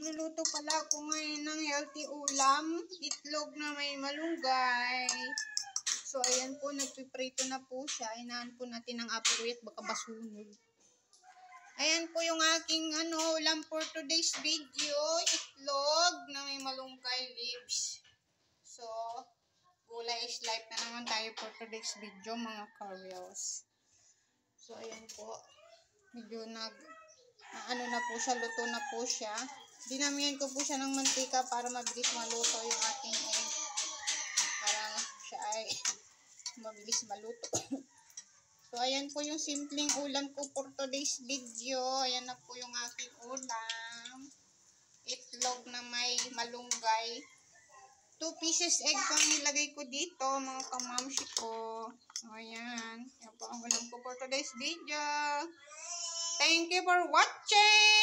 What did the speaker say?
magluluto pala ako ngayon ng healthy ulam. Itlog na may malunggay. So, ayan po, nagpiprito na po siya. Inahan po natin ng apoy at baka basunog. Ayan po yung aking ulam for today's video. Itlog na may malunggay leaves. So, gulay is life na naman tayo for today's video, mga karyos. So, ayan po. Medyo na po siya, luto na po siya. Dinamihan ko po siya ng mantika para mabilis maluto yung ating egg. Para siya ay mabilis maluto. So, ayan po yung simpleng ulam ko for today's video. Ayan na po yung aking ulam. Itlog na may malunggay. 2 pieces egg po ang nilagay ko dito, mga kamamshi ko. Ayan. Yan po ang ulam ko for today's video. Thank you for watching!